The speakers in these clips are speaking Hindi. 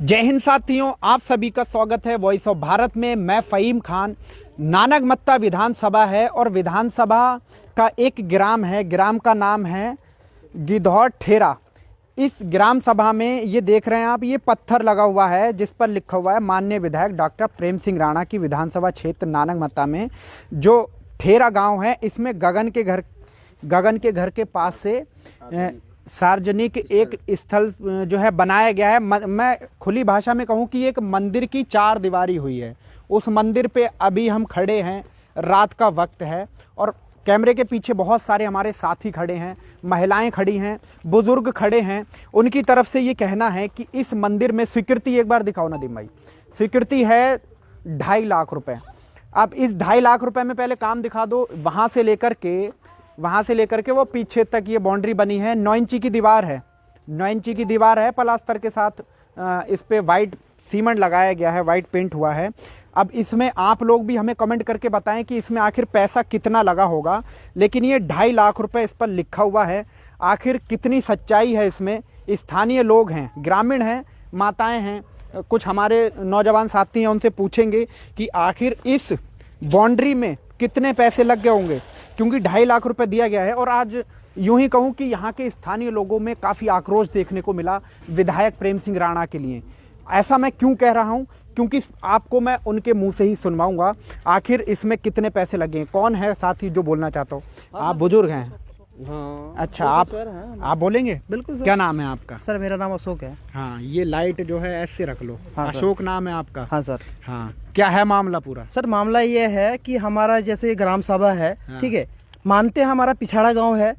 जय हिंद साथियों, आप सभी का स्वागत है वॉइस ऑफ भारत में। मैं फ़हीम खान। नानगमत्ता विधानसभा है और विधानसभा का एक ग्राम है, ग्राम का नाम है गिद्धौर ठेरा। इस ग्राम सभा में ये देख रहे हैं आप, ये पत्थर लगा हुआ है जिस पर लिखा हुआ है माननीय विधायक डॉक्टर प्रेम सिंह राणा की विधानसभा क्षेत्र नानगमत्ता में जो ठेरा गांव है, इसमें गगन के घर के पास से सार्वजनिक एक स्थल जो है बनाया गया है। मैं खुली भाषा में कहूँ कि एक मंदिर की चार दीवारी हुई है। उस मंदिर पे अभी हम खड़े हैं, रात का वक्त है और कैमरे के पीछे बहुत सारे हमारे साथी खड़े हैं, महिलाएं खड़ी हैं, बुजुर्ग खड़े हैं। उनकी तरफ से ये कहना है कि इस मंदिर में स्वीकृति, एक बार दिखाओ नदीम भाई, स्वीकृति है 2.5 लाख रुपए। अब इस 2.5 लाख रुपए में पहले काम दिखा दो। वहाँ से लेकर के वो पीछे तक ये बाउंड्री बनी है। 9 इंची की दीवार है, 9 इंची की दीवार है, प्लास्टर के साथ इस पे वाइट सीमेंट लगाया गया है, वाइट पेंट हुआ है। अब इसमें आप लोग भी हमें कमेंट करके बताएं कि इसमें आखिर पैसा कितना लगा होगा, लेकिन ये 2.5 लाख रुपए इस पर लिखा हुआ है। आखिर कितनी सच्चाई है इसमें? स्थानीय लोग हैं, ग्रामीण हैं, माताएं हैं, कुछ हमारे नौजवान साथी हैं, उनसे पूछेंगे कि आखिर इस बाउंड्री में कितने पैसे लग गए होंगे, क्योंकि 2.5 लाख रुपए दिया गया है। और आज यूं ही कहूं कि यहाँ के स्थानीय लोगों में काफ़ी आक्रोश देखने को मिला विधायक प्रेम सिंह राणा के लिए। ऐसा मैं क्यों कह रहा हूं? क्योंकि आपको मैं उनके मुंह से ही सुनवाऊंगा आखिर इसमें कितने पैसे लगे हैं। कौन है साथी जो बोलना चाहता हो? आप बुजुर्ग हैं। हाँ, अच्छा, आप बोलेंगे? बिल्कुल सर। क्या नाम है आपका? सर मेरा नाम अशोक है। हाँ, ये लाइट जो है ऐसे रख लो। हाँ, अशोक नाम है आपका? हाँ सर। हाँ, क्या है मामला पूरा? सर मामला ये है कि हमारा जैसे ग्राम सभा है, हाँ। ठीक है, मानते हैं हमारा पिछड़ा गांव है,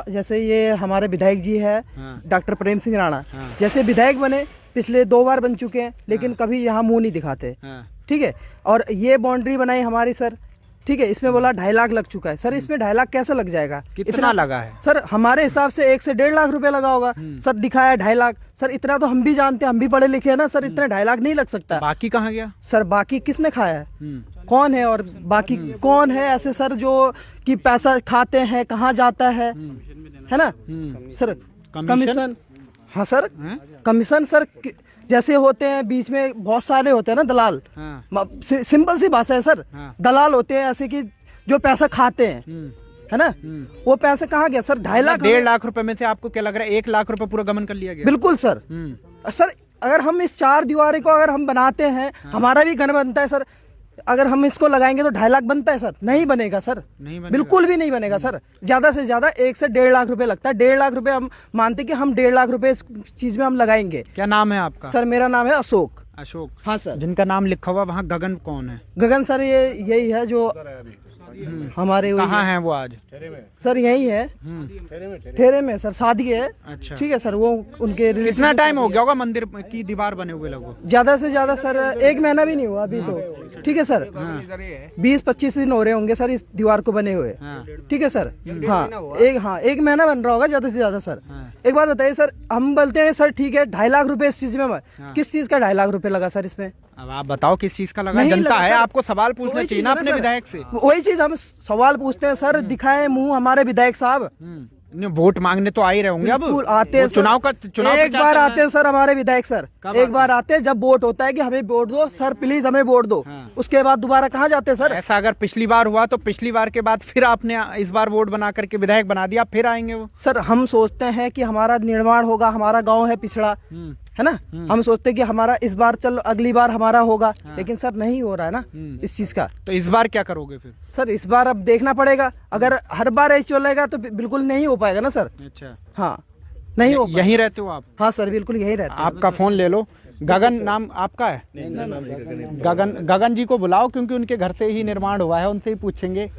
जैसे ये हमारे विधायक जी है डॉक्टर प्रेम सिंह राणा, जैसे विधायक बने पिछले 2 बार बन चुके हैं, लेकिन कभी यहाँ मुंह नहीं दिखाते, ठीक है। और ये बाउंड्री बनाई हमारी सर, ठीक है, इसमें बोला 2.5 लाख लग चुका है। सर इसमें 2.5 लाख कैसे लग जाएगा? कितना लगा है? सर हमारे हिसाब से 1 से 1.5 लाख रुपए लगा होगा। सर दिखाया 2.5 लाख। सर इतना तो हम भी जानते हैं, हम भी पढ़े लिखे हैं ना सर, इतना 2.5 लाख नहीं लग सकता। बाकी कहाँ गया? सर बाकी किसने खाया है? कौन है? और बाकी कौन है ऐसे सर जो कि पैसा खाते हैं, कहाँ जाता है ना सर? कमीशन। हाँ सर, कमीशन सर जैसे होते हैं, बीच में बहुत सारे होते हैं ना दलाल। सिंपल सी भाषा है सर, दलाल होते हैं ऐसे कि जो पैसा खाते हैं, है ना? वो पैसा कहाँ गया सर? 2.5 लाख। 1.5 लाख रुपए में से आपको क्या लग रहा है 1 लाख रुपए पूरा गमन कर लिया गया? बिल्कुल सर। सर अगर हम इस 4 दीवारी को अगर हम बनाते हैं, हमारा भी घर बनता है सर, अगर हम इसको लगाएंगे तो 2.5 लाख बनता है सर? नहीं बनेगा सर, नहीं बनेगा। बिल्कुल भी नहीं बनेगा सर। ज्यादा से ज्यादा 1 से 1.5 लाख रुपए लगता है। 1.5 लाख रुपए हम मानते कि हम 1.5 लाख रुपए इस चीज में हम लगाएंगे। क्या नाम है आपका? सर मेरा नाम है अशोक। अशोक। हाँ सर। जिनका नाम लिखा हुआ वहाँ गगन कौन है? गगन सर ये यही है जो हमारे कहाँ है वो आज? सर यही है ठेरे में सर, शादी है। अच्छा, ठीक है सर। वो उनके कितना टाइम हो गया होगा मंदिर की दीवार बने हुए लगभग? ज्यादा से ज्यादा सर 1 महीना भी नहीं हुआ अभी तो, ठीक है सर। 20-25 दिन हो रहे होंगे सर इस दीवार को बने हुए, ठीक है सर। हाँ 1 महीना बन रहा होगा ज्यादा से ज्यादा सर। एक बात बताइए सर, हम बोलते हैं सर ठीक है 2.5 लाख रुपए इस चीज में, किस चीज का 2.5 लाख रुपए लगा सर इसमें? अब आप बताओ किस चीज का लगा? जनता है, आपको सवाल पूछना चाहिए ना अपने विधायक से। वही चीज हम सवाल पूछते हैं सर, दिखाए मुंह हमारे विधायक साहब। वोट मांगने तो आ ही रहे होंगे, अब आते हैं चुनाव एक बार आते हैं सर हमारे विधायक सर, एक बार आते हैं जब वोट होता है कि हमें वोट दो सर, प्लीज हमें वोट दो। उसके बाद दोबारा कहाँ जाते हैं सर? ऐसा अगर पिछली बार हुआ तो पिछली बार के बाद फिर आपने इस बार वोट बना करके विधायक बना दिया, फिर आएंगे वो? सर हम सोचते हैं कि हमारा निर्माण होगा, हमारा गाँव है पिछड़ा, है ना, हम सोचते हैं कि हमारा इस बार चलो अगली बार हमारा होगा, लेकिन सर नहीं हो रहा है ना इस चीज का। तो इस बार क्या करोगे फिर? सर इस बार अब देखना पड़ेगा, अगर हर बार ऐसे चलेगा तो बिल्कुल नहीं हो पाएगा ना सर। अच्छा, हाँ नहीं हो। यहीं रहते हो आप? हाँ सर बिल्कुल यहीं रहते हैं। आपका फोन ले लो। गगन नाम आपका है? गगन जी को बुलाओ, क्योंकि उनके घर से ही निर्माण हुआ है, उनसे ही पूछेंगे।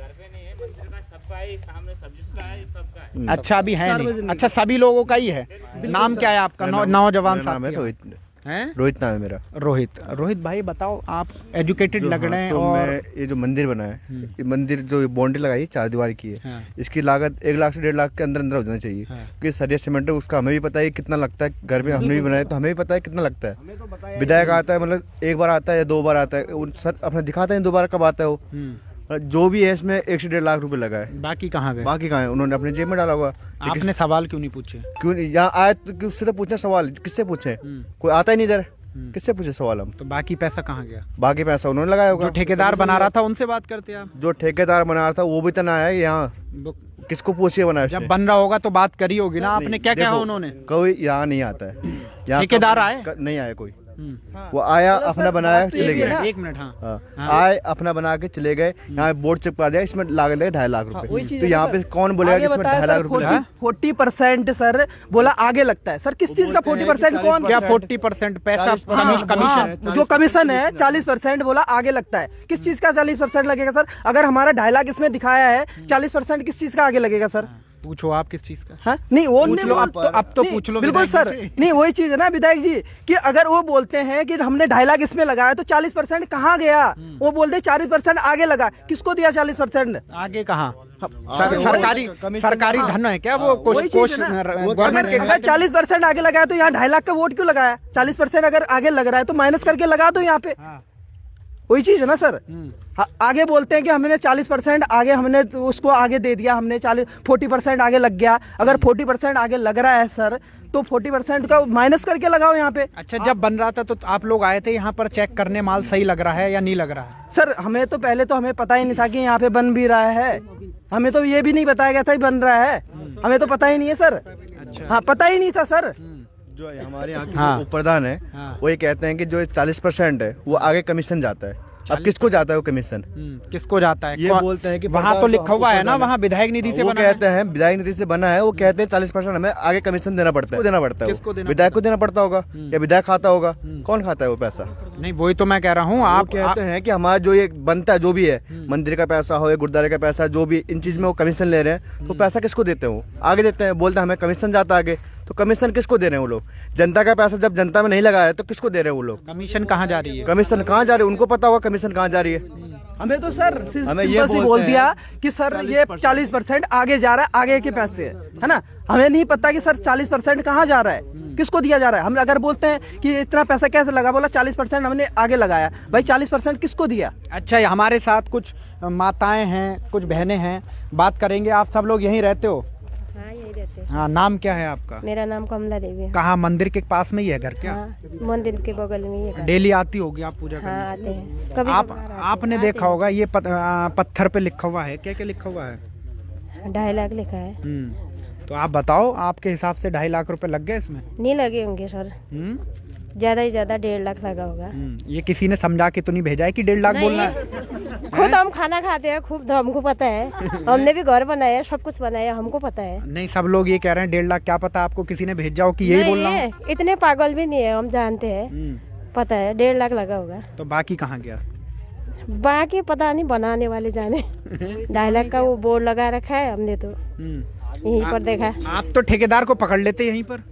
अच्छा अभी है नहीं? अच्छा सभी लोगों का ही है। नाम क्या है आपका? नौजवान साथी? रोहित हैं? रोहित नाम है मेरा। रोहित भाई बताओ, आप एजुकेटेड लग रहे हैं। तो और मैं ये जो मंदिर बना है, ये मंदिर जो बाउंड्री लगाई 4 दीवारी की है, इसकी लागत 1 लाख से 1.5 लाख के अंदर अंदर हो जाना चाहिए। क्योंकि सरिया सीमेंट है, उसका हमें भी पता है कितना लगता है। घर में हमने भी बनाया तो हमें भी पता है कितना लगता है। विधायक आता है, मतलब 1 बार आता है या 2 बार आता है, सर अपने दिखाते हैं 2 बार कब आता है वो। जो भी है इसमें 1 से 1.5 लाख रुपए लगा है। बाकी कहाँ गए? बाकी कहाँ है? उन्होंने अपने जेब में डाला हुआ। आपने सवाल क्यों नहीं पूछे? क्यों नहीं? यहाँ आए तो उससे तो पूछना सवाल, किससे पूछे? कोई आता ही नहीं इधर। किससे पूछे सवाल हम? तो बाकी पैसा कहाँ गया? बाकी पैसा उन्होंने लगाया जो होगा। ठेकेदार बना रहा था उनसे बात करते आप। जो ठेकेदार बना रहा था वो भी तो ना आया यहाँ, वो किसको पूछिए बनाया जब उसने? बन रहा होगा तो बात करी होगी ना आपने, क्या कहा देखो, उन्होंने? कोई यहाँ नहीं आता है, यहाँ ठेकेदार आए? नहीं आया कोई। हम्म। वो आया अपना बनाया चले ये गए। ना। एक मिनट, हाँ। हाँ, आए अपना बना के चले गए। यहाँ बोर्ड चिपका दिया, इसमें लागत है 2.5 लाख वही रुपए। चीज़ तो है यहाँ ना पे सर। कौन बोलेगा कि आगे इसमें बताया 2.5 लाख सर, रुपए लगा? 40% सर बोला आगे लगता है। सर किस चीज का 40% कौन? क्या 40% पैसा कमीशन? जो कमीशन है 40% बोला आगे लगता है। किस चीज का 40% लगेगा सर? अगर हमारा 2.5 लाख इसमें दिखाया है, 40% किस चीज का आगे लगेगा सर? पूछो आप किस चीज का? हाँ? नहीं वो पूछ नहीं लो, बोल- अब तो नहीं, पूछ लो बिल्कुल विधायक सर। जी से। नहीं वही चीज है ना विधायक जी कि अगर वो बोलते हैं कि हमने 2.5 लाख इसमें लगाया तो 40% कहाँ गया? वो बोलते 40% आगे लगा। किसको दिया 40%? आगे कहाँ? आगे सरकारी कमीशन- सरकारी धन है क्या वो? वही चीज़ है ना। गवर्नमेंट के अगर 40% आगे लगाया तो यहाँ 2.5 लाख का वोट क्यों लगाया? 40% अगर आगे लग रहा है तो माइनस करके लगा दो यहाँ पे। वही चीज है ना सर। आगे बोलते हैं कि हमने 40% आगे हमने उसको आगे दे दिया, हमने 40% आगे लग गया। अगर 40% आगे लग रहा है सर तो 40% का माइनस करके लगाओ यहाँ पे। अच्छा, जब बन रहा था तो आप लोग आए थे यहाँ पर चेक करने, माल सही लग रहा है या नहीं लग रहा है? सर हमें तो पहले तो हमें पता ही नहीं था कि यहाँ पे बन भी रहा है। हमें तो ये भी नहीं बताया गया था कि बन रहा है। हमें तो पता ही नहीं है सर। अच्छा। हाँ पता ही नहीं था सर। जो हमारे यहाँ के हाँ। जो उपप्रधान है हाँ। वो ये कहते हैं कि जो 40% है वो आगे कमीशन जाता है। अब किसको जाता है वो कमीशन? किसको जाता है? ये बोलते हैं कि वहाँ तो प्रधान लिखा हुआ है ना, प्रधान वहाँ विधायक निधि से वो बना है। कहते हैं विधायक निधि से बना है। वो कहते हैं 40% हमें आगे कमीशन देना पड़ता है। देना पड़ता है किसको वो? देना विधायक को देना पड़ता होगा या विधायक खाता होगा? कौन खाता है वो पैसा? नहीं, वही तो मैं कह रहा हूँ। आप आप कहते हैं कि हमारा जो ये बनता है जो भी है, मंदिर का पैसा हो या गुरुद्वारे का पैसा, जो भी इन चीज में वो कमीशन ले रहे हैं, तो पैसा किसको देते हैं? वो आगे देते हैं, बोलते हैं हमें कमीशन जाता है आगे। तो कमीशन किसको दे रहे हैं वो लोग? जनता का पैसा जब जनता में नहीं लगा है तो किसको दे रहे हैं वो लोग? कमीशन कहाँ जा रही है? कमीशन कहाँ जा रही है? उनको पता होगा कमीशन कहाँ जा रही है। हमें तो सर हमें ये सिंपल सी बोल बोलते दिया हैं कि सर ये 40% आगे जा रहा है, आगे के पैसे है ना। हमें नहीं पता कि सर 40% कहाँ जा रहा है, किसको दिया जा रहा है। हम अगर बोलते हैं कि इतना पैसा कैसे लगा, बोला 40% हमने आगे लगाया। भाई 40% किसको दिया? अच्छा, हमारे साथ कुछ माताएं हैं, कुछ बहनें हैं, बात करेंगे। आप सब लोग यहीं रहते हो? हाँ यही रहते हैं। हाँ, नाम क्या है आपका? मेरा नाम कमला देवी है। कहाँ, मंदिर के पास में ही है घर क्या? हाँ मंदिर के बगल में ही है। डेली आती होगी आप पूजा करने? हाँ आते हैं कभी आप कभार आते आपने हैं। देखा होगा ये पत्थर पे लिखा हुआ है, क्या क्या लिखा हुआ है? 2.5 लाख लिखा है। तो आप बताओ, आपके हिसाब से 2.5 लाख रुपए लग गए इसमें? नहीं लगे होंगे सर, हम्म? ज्यादा ही ज्यादा 1.5 लाख लगा होगा। ये किसी ने समझा के तो नहीं भेजा है कि 1.5 लाख बोलना है? खुद हम खाना खाते हैं, खूब तो हमको पता है। हमने भी घर बनाया, सब कुछ बनाया, हमको पता है। नहीं, सब लोग ये कह रहे हैं 1.5 लाख। क्या पता आपको किसी ने भेजा हो कि यही बोलना हो? नहीं, इतने पागल भी नहीं है, हम जानते हैं। पता है 1.5 लाख लगा होगा। तो बाकी कहाँ गया? बाकी पता नहीं, बनाने वाले जाने। 2.5 लाख का वो बोर्ड लगा रखा है, हमने तो यहीं पर देखा। आप तो ठेकेदार को पकड़ लेते यहीं पर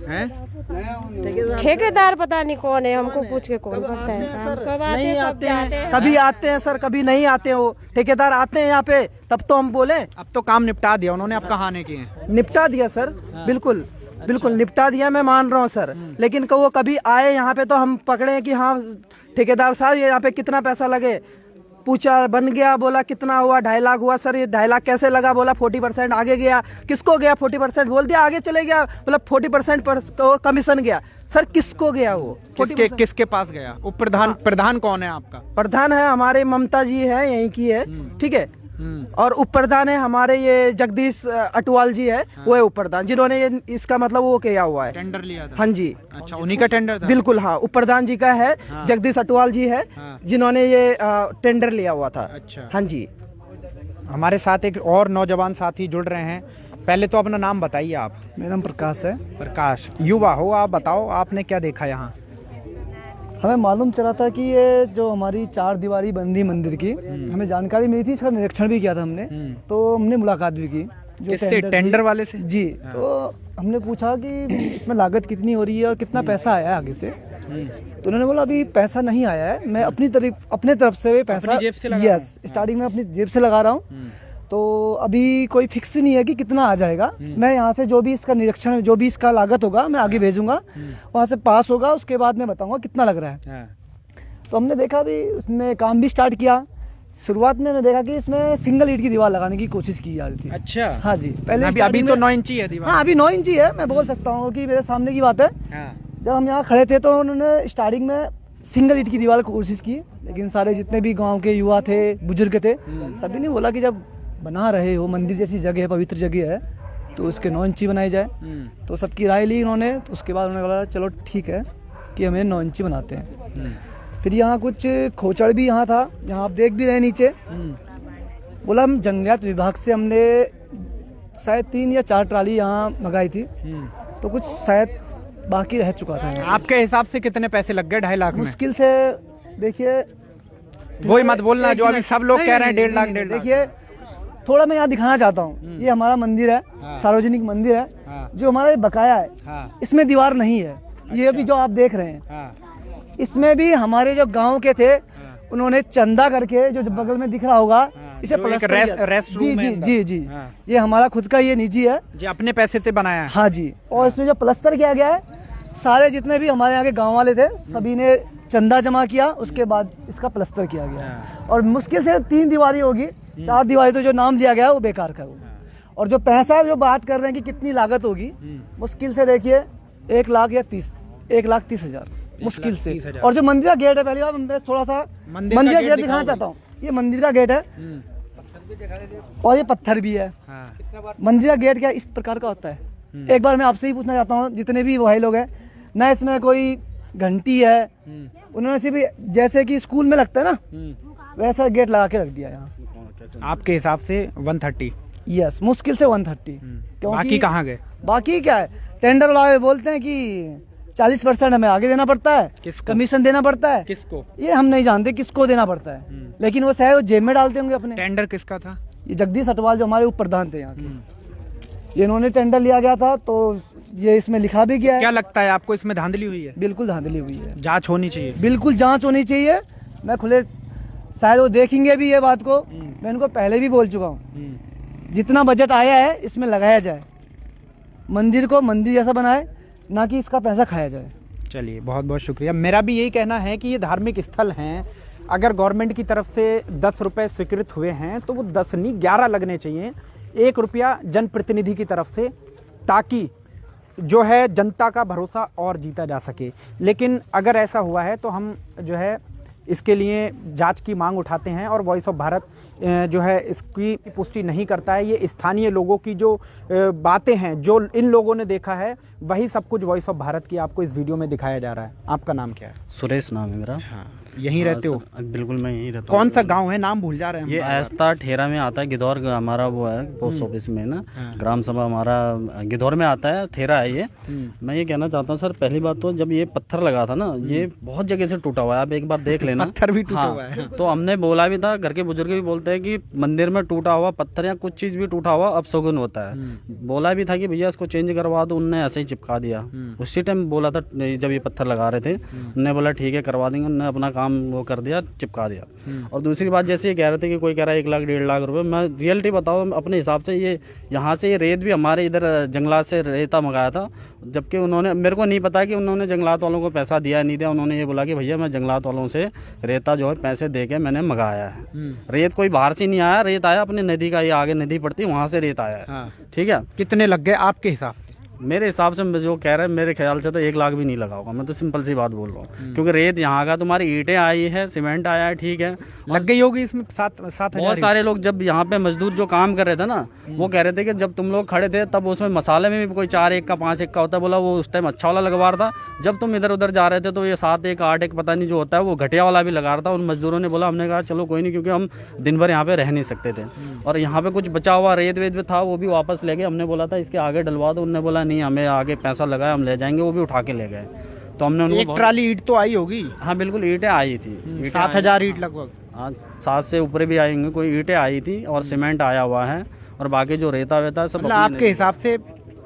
हैं? ठेकेदार पता नहीं कौन है, हमको पूछ के कौन करता है। हम कब आते नहीं हैं, कब आते हैं, जाते हैं। कभी आते हैं सर, कभी नहीं आते हैं। वो ठेकेदार आते हैं यहाँ पे तब तो हम बोले। अब तो काम निपटा दिया उन्होंने, अब कहाँ आने के हैं? निपटा दिया सर, बिल्कुल बिल्कुल निपटा दिया, मैं मान रहा हूँ सर। लेकिन वो कभी आए यहाँ पे तो हम पकड़े कि हाँ ठेकेदार साहब ये यहाँ पे कितना पैसा लगे। पूछा, बन गया, बोला कितना हुआ? 2.5 लाख हुआ सर। ये 2.5 लाख कैसे लगा? बोला 40% आगे गया। किसको गया 40%? बोल दिया आगे चले गया। बोला 40% पर कमीशन गया। सर किसको गया वो? किसके पास गया? उप प्रधान कौन है आपका? प्रधान है हमारे ममता जी है, यहीं की है, ठीक है। और उप प्रधान है हमारे ये जगदीश अटवाल जी है, वो है उप प्रधान, जिन्होंने ये इसका मतलब वो किया हुआ है, टेंडर लिया था? हाँ जी। अच्छा, उन्हीं का टेंडर था? बिल्कुल हाँ, उप प्रधान जी का है। जगदीश अटवाल जी है, जिन्होंने ये टेंडर लिया हुआ था। अच्छा। हाँ जी। हमारे साथ एक और नौजवान साथी जुड़ रहे हैं। पहले तो अपना नाम बताइए आप। मेरा नाम प्रकाश है। प्रकाश, युवा हो आप, बताओ आपने क्या देखा यहाँ? हमें मालूम चला था कि ये जो हमारी 4 दीवारी बन रही मंदिर की, हमें जानकारी मिली थी, इसका निरीक्षण भी किया था हमने। तो हमने मुलाकात भी की जो किससे? टेंडर वाले से? जी। तो हमने पूछा कि इसमें लागत कितनी हो रही है और कितना पैसा आया है आगे से। तो उन्होंने बोला अभी पैसा नहीं आया है, मैं अपनी तरफ से पैसा, जेब से लगा रहा यस, स्टार्टिंग में अपनी जेब से लगा रहा हूँ। तो अभी कोई फिक्स नहीं है कि कितना आ जाएगा। मैं यहाँ से जो भी इसका निरीक्षण, जो भी इसका लागत होगा मैं आगे भेजूंगा, वहाँ से पास होगा, उसके बाद मैं बताऊंगा कितना लग रहा है। तो हमने देखा भी, उसमें काम भी स्टार्ट किया। शुरुआत में मैंने देखा कि इसमें सिंगल ईंट की दीवार लगाने की कोशिश की जा रही थी। अच्छा। हाँ जी, पहले अभी starting तो में- 9 इंची है दीवार? हाँ अभी 9 इंची है, मैं बोल सकता हूँ कि मेरे सामने की बात है। जब हम यहाँ खड़े थे तो उन्होंने स्टार्टिंग में सिंगल ईंट की दीवार की कोशिश की, लेकिन सारे जितने भी गांव के युवा थे, बुजुर्ग थे, सभी ने बोला कि जब बना रहे हो, मंदिर जैसी जगह है, पवित्र जगह है, तो उसके 9 इंची बनाई जाए। तो सबकी राय ली उन्होंने, तो उसके बाद उन्होंने बोला चलो ठीक है कि हमें 9 इंची बनाते हैं। फिर यहाँ कुछ खोचड़ भी यहाँ था, यहाँ आप देख भी रहे हैं नीचे। बोला हम जंगलात विभाग से हमने शायद 3 या 4 ट्राली यहाँ मंगाई थी, तो कुछ शायद बाकी रह चुका था यहाँ से। आपके हिसाब से कितने पैसे लग गए 2.5 लाख में? मुश्किल से देखिए, वही मत बोलना जो अभी सब लोग कह रहे हैं 1.5 लाख 1.5 लाख। देखिए थोड़ा मैं यहाँ दिखाना चाहता हूँ, ये हमारा मंदिर है, सार्वजनिक मंदिर है, जो हमारा ये बकाया है, इसमें दीवार नहीं है। ये अभी जो आप देख रहे हैं, इसमें भी हमारे जो गांव के थे, उन्होंने चंदा करके, जो बगल में दिख रहा होगा, इसे जो एक प्लास्टर किया। रेस्ट रूम है अंदर। जी जी, ये हमारा खुद का ये निजी है। जी, अपने पैसे से बनाया है। हाँ जी, और इसमें जो प्लास्टर किया गया है, सारे जितने भी हमारे यहाँ के गांव वाले थे, सभी ने चंदा जमा किया, उसके बाद इसका प्लास्टर किया गया। और मुश्किल से 3 दीवारी होगी, 4 दीवारी तो जो नाम दिया गया है वो बेकार का वो। और जो पैसा जो बात कर रहे हैं कि कितनी लागत होगी, मुश्किल से देखिए 1,30,000 मुश्किल से। और जो मंदिर का गेट है, पहली बार मैं थोड़ा सा मंदिर का गेट दिखाना चाहता हूँ। ये मंदिर का गेट है और ये पत्थर भी है। मंदिर का गेट क्या इस प्रकार का होता है? एक बार मैं आपसे ही पूछना चाहता हूँ, जितने भी भाई लोग हैं ना, इसमें कोई घंटी है, उन्होंने सिर्फ जैसे कि स्कूल में लगता है ना, वैसा गेट लगा के रख दिया यहाँ। आपके हिसाब से 130? यस, मुश्किल से 130। बाकी कहाँ गए? बाकी क्या है, टेंडर वाले बोलते हैं कि 40% हमें आगे देना पड़ता है, किसको? कमीशन देना पड़ता है। किसको? ये हम नहीं जानते किसको देना पड़ता है, लेकिन वो शायद वो जेब में डालते होंगे अपने। टेंडर किसका था? ये जगदीश अटवाल जो हमारे उप प्रधान थे यहाँ के, ये इन्होंने टेंडर लिया गया था, तो ये इसमें लिखा भी गया क्या है। लगता है आपको इसमें धांधली हुई है? बिल्कुल धांधली हुई है, जांच होनी चाहिए। बिल्कुल जांच होनी चाहिए। मैं खुले, शायद वो देखेंगे भी ये बात को, मैं इनको पहले भी बोल चुका हूँ, जितना बजट आया है इसमें लगाया जाए, मंदिर को मंदिर जैसा बनाए, ना कि इसका पैसा खाया जाए। चलिए, बहुत बहुत शुक्रिया। मेरा भी यही कहना है कि ये धार्मिक स्थल हैं, अगर गवर्नमेंट की तरफ से 10 रुपये स्वीकृत हुए हैं तो वो 10 नहीं 11 लगने चाहिए, 1 रुपया जनप्रतिनिधि की तरफ से, ताकि जो है जनता का भरोसा और जीता जा सके। लेकिन अगर ऐसा हुआ है तो हम जो है इसके लिए जांच की मांग उठाते हैं, और वॉइस ऑफ भारत जो है इसकी पुष्टि नहीं करता है। ये स्थानीय लोगों की जो बातें हैं, जो इन लोगों ने देखा है, वही सब कुछ वॉइस ऑफ भारत की आपको इस वीडियो में दिखाया जा रहा है। आपका नाम क्या है? सुरेश नाम है मेरा। हाँ, यहीं रहते हो? बिल्कुल, मैं यहीं रहता हूँ। कौन सा गांव है? नाम भूल जा रहे हैं ये ऐस्ता ठेरा में आता है, गिदौर हमारा वो है पोस्ट ऑफिस में ना, ग्राम सभा हमारा गिदौर में आता है, ठेरा है ये। मैं ये कहना चाहता हूँ सर, पहली बात तो जब ये पत्थर लगा था ना, ये बहुत जगह से टूटा हुआ है, आप एक बार देख लेना। पत्थर भी टूटा हुआ है। तो हमने बोला भी था, घर के बुजुर्ग भी बोलते हैं कि मंदिर में टूटा हुआ पत्थर या कुछ चीज भी टूटा हुआ अपशगुन होता है। बोला भी था कि भैया इसको चेंज करवा दो, उनने ऐसे ही चिपका दिया। उसी टाइम बोला था जब ये पत्थर लगा रहे थे, उन्होंने बोला ठीक है करवा देंगे, उन्होंने अपना काम वो कर दिया, चिपका दिया। और दूसरी बात, जैसे ये कह रहे थे कि कोई कह रहा है 1 लाख 1.5 लाख रुपए, मैं रियलिटी बताऊँ अपने हिसाब से, ये यहाँ से ये रेत भी हमारे इधर जंगलात से रेता मंगाया था, जबकि उन्होंने, मेरे को नहीं पता कि उन्होंने जंगलात वालों को पैसा दिया नहीं दिया। उन्होंने ये बोला कि भैया मैं जंगलात वालों से रेता जो है पैसे दे के मैंने मंगाया है। रेत कोई बाहर से नहीं आया, रेत आया अपने नदी का, ये आगे नदी पड़ती है वहाँ से रेत आया है। ठीक है, कितने लग गए आपके हिसाब से? मेरे हिसाब से जो कह रहे हैं, मेरे ख्याल से तो 1 लाख भी नहीं लगा होगा। मैं तो सिंपल सी बात बोल रहा हूँ, क्योंकि रेत यहाँ का, तुम्हारी ईंटें आई है, सीमेंट आया है, ठीक है, लग गई होगी इसमें 7,000। बहुत सारे लोग जब यहाँ पे मजदूर जो काम कर रहे थे ना, वो कह रहे थे कि जब तुम लोग खड़े थे तब उसमें मसाले में भी कोई 4-1 का 5-1 का होता है, बोला वो उस टाइम अच्छा वाला लगवा रहा था। जब तुम इधर उधर जा रहे थे तो ये 7-1 8-1 पता नहीं जो होता है वो घटिया वाला भी लगा रहा था। उन मजदूरों ने बोला, हमने कहा चलो कोई नहीं, क्योंकि हम दिन भर यहाँ पे रह नहीं सकते थे, और यहाँ पे कुछ बचा हुआ रेत वेत भी था, वो भी वापस ले गए। हमने बोला था इसके आगे डलवा दो, उन्होंने बोला नहीं हमें आगे पैसा लगाया, हम ले जाएंगे, वो भी उठा के ले गए। तो हमने उनको 1 ट्राली ईंट तो आई होगी? हाँ बिल्कुल, ईंटें आई थी, 7,000 ईंट लगभग। हाँ, 7 से ऊपर भी आएंगे, कोई ईंटें आई थी और सीमेंट आया हुआ है, और बाकी जो रेता वेता सब मतलब आपके हिसाब से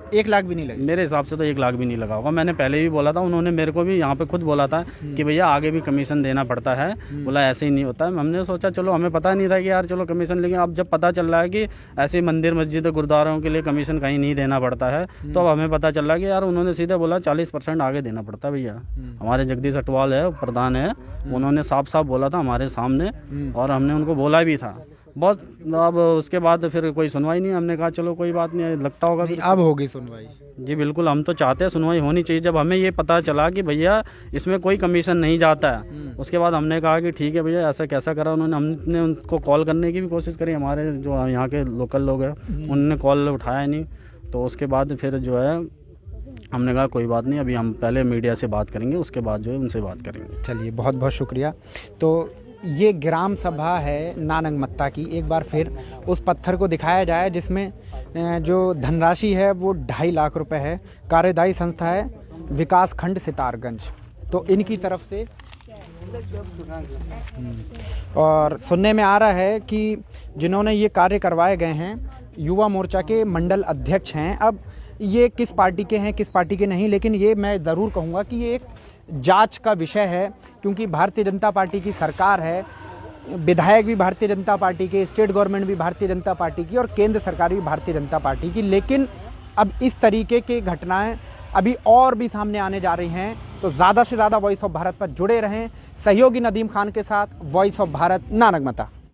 1 लाख भी नहीं लगे? मेरे हिसाब से तो 1 लाख भी नहीं लगा होगा। मैंने पहले भी बोला था, उन्होंने मेरे को भी यहाँ पे खुद बोला था कि भैया आगे भी कमीशन देना पड़ता है, बोला ऐसे ही नहीं होता है। हमने सोचा चलो, हमें पता नहीं था कि यार चलो कमीशन, लेकिन अब जब पता चल रहा है कि ऐसे मंदिर मस्जिद गुरुद्वारों के लिए कमीशन कहीं नहीं देना पड़ता है, तो अब हमें पता चल रहा है कि यार उन्होंने सीधे बोला 40% आगे देना पड़ता है भैया। हमारे जगदीश अटवाल है, प्रधान है, उन्होंने साफ साफ बोला था हमारे सामने, और हमने उनको बोला भी था। बहुत। अब उसके बाद फिर कोई सुनवाई नहीं, हमने कहा चलो कोई बात नहीं, लगता होगा नहीं, अब होगी सुनवाई। जी बिल्कुल, हम तो चाहते हैं सुनवाई होनी चाहिए। जब हमें ये पता चला कि भैया इसमें कोई कमीशन नहीं जाता है, उसके बाद हमने कहा कि ठीक है भैया ऐसा कैसा करा उन्होंने। हमने उनको कॉल करने की भी कोशिश करी, हमारे जो यहाँ के लोकल लोग हैं उन्होंने कॉल उठाया नहीं। तो उसके बाद फिर जो है हमने कहा कोई बात नहीं, अभी हम पहले मीडिया से बात करेंगे, उसके बाद जो है उनसे बात करेंगे। चलिए, बहुत बहुत शुक्रिया। तो ये ग्राम सभा है नानग मत्ता की। एक बार फिर उस पत्थर को दिखाया जाए जिसमें जो धनराशि है वो 2.5 लाख रुपए है। कार्यदायी संस्था है विकास खंड सितारगंज। तो इनकी तरफ से और सुनने में आ रहा है कि जिन्होंने ये कार्य करवाए गए हैं युवा मोर्चा के मंडल अध्यक्ष हैं। अब ये किस पार्टी के हैं किस पार्टी के नहीं, लेकिन ये मैं ज़रूर कहूँगा कि ये एक जांच का विषय है, क्योंकि भारतीय जनता पार्टी की सरकार है, विधायक भी भारतीय जनता पार्टी के, स्टेट गवर्नमेंट भी भारतीय जनता पार्टी की और केंद्र सरकार भी भारतीय जनता पार्टी की। लेकिन अब इस तरीके की घटनाएं अभी और भी सामने आने जा रही हैं। तो ज़्यादा से ज़्यादा वॉइस ऑफ भारत पर जुड़े रहें। सहयोगी नदीम खान के साथ वॉइस ऑफ भारत नानग मत्ता।